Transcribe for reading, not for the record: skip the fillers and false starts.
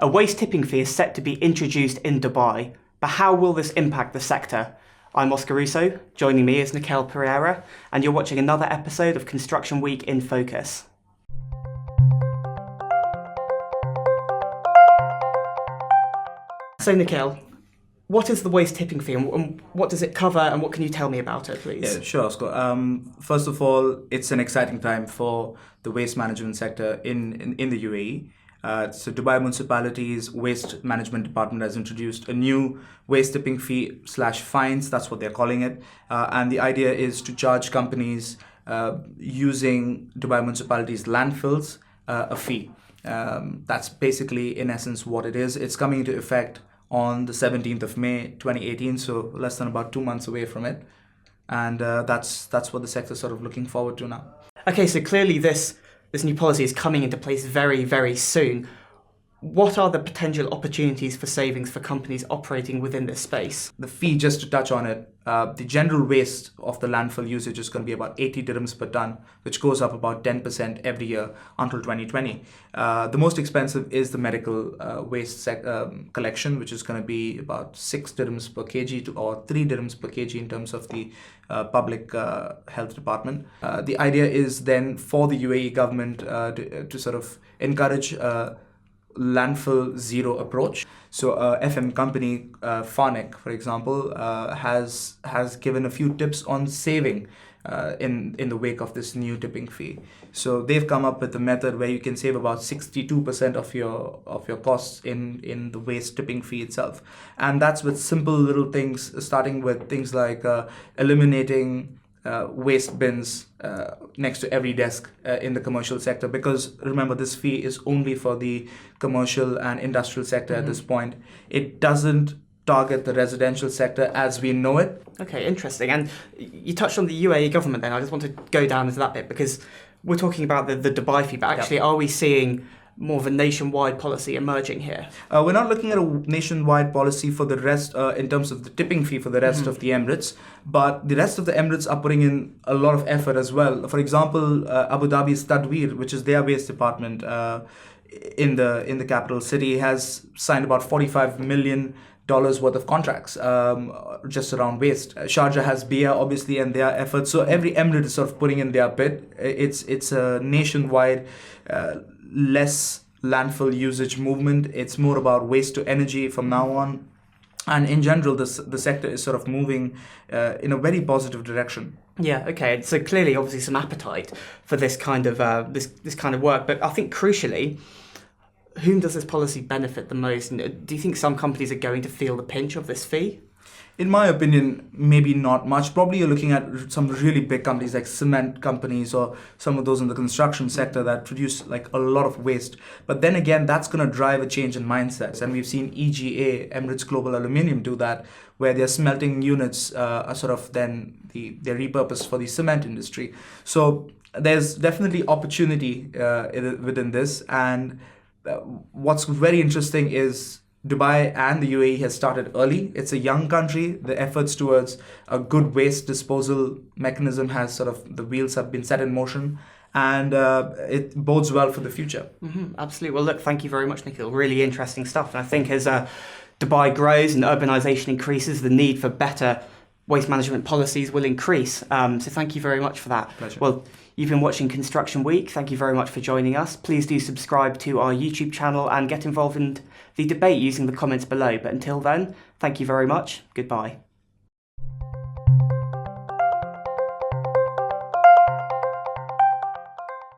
A waste tipping fee is set to be introduced in Dubai, but how will this impact the sector? I'm Rousseau, joining me is Nikhil Pereira, and you're watching another episode of Construction Week in Focus. So Nikhil, what is the waste tipping fee and what does it cover and what can you tell me about it, please? Yeah, sure, Scott. First of all, it's an exciting time for the waste management sector in the UAE. So Dubai Municipality's Waste Management Department has introduced a new waste tipping fee / fines, that's what they're calling it. And the idea is to charge companies using Dubai Municipality's landfills a fee. That's basically, in essence, what it is. It's coming into effect on the 17th of May 2018, so less than about 2 months away from it. And that's what the sector's sort of looking forward to now. Okay, so clearly this new policy is coming into place very, very soon. What are the potential opportunities for savings for companies operating within this space? The fee, just to touch on it, the general waste of the landfill usage is going to be about 80 dirhams per ton, which goes up about 10% every year until 2020. The most expensive is the medical waste collection, which is going to be about 6 dirhams per kg or 3 dirhams per kg in terms of the public health department. The idea is then for the UAE government to sort of encourage landfill zero approach. So FM company Farnek, for example, has given a few tips on saving in the wake of this new tipping fee. So they've come up with a method where you can save about 62% of your costs in the waste tipping fee itself, and that's with simple little things, starting with things like eliminating waste bins next to every desk in the commercial sector, because remember, this fee is only for the commercial and industrial sector at this point. It doesn't target the residential sector as we know it. Okay, interesting. And you touched on the UAE government then. I just want to go down into that bit because we're talking about the Dubai fee, but actually Are we seeing more of a nationwide policy emerging here? We're not looking at a nationwide policy for the rest in terms of the tipping fee for the rest of the Emirates, but the rest of the Emirates are putting in a lot of effort as well. For example, Abu Dhabi's Tadweer, which is their waste department in the capital city, has signed about $45 million worth of contracts just around waste. Sharjah has BIA, obviously, and their efforts. So every emirate is sort of putting in their bit. It's a nationwide less landfill usage movement. It's more about waste to energy from now on, and in general the sector is sort of moving in a very positive direction. Yeah, okay. So clearly, obviously, some appetite for this kind of this kind of work. But I think crucially, whom does this policy benefit the most? And do you think some companies are going to feel the pinch of this fee? In my opinion, maybe not much. Probably you're looking at some really big companies like cement companies or some of those in the construction sector that produce like a lot of waste. But then again, that's going to drive a change in mindsets. And we've seen EGA, Emirates Global Aluminium, do that, where their smelting units are sort of then they're repurposed for the cement industry. So there's definitely opportunity within this. And what's very interesting is Dubai and the UAE has started early. It's a young country. The efforts towards a good waste disposal mechanism has sort of, the wheels have been set in motion, and it bodes well for the future. Absolutely. Well, look, thank you very much, Nikhil. Really interesting stuff. And I think as Dubai grows and urbanisation increases, the need for better waste management policies will increase. So thank you very much for that. Pleasure. Well, you've been watching Construction Week. Thank you very much for joining us. Please do subscribe to our YouTube channel and get involved in the debate using the comments below. But until then, thank you very much. Goodbye.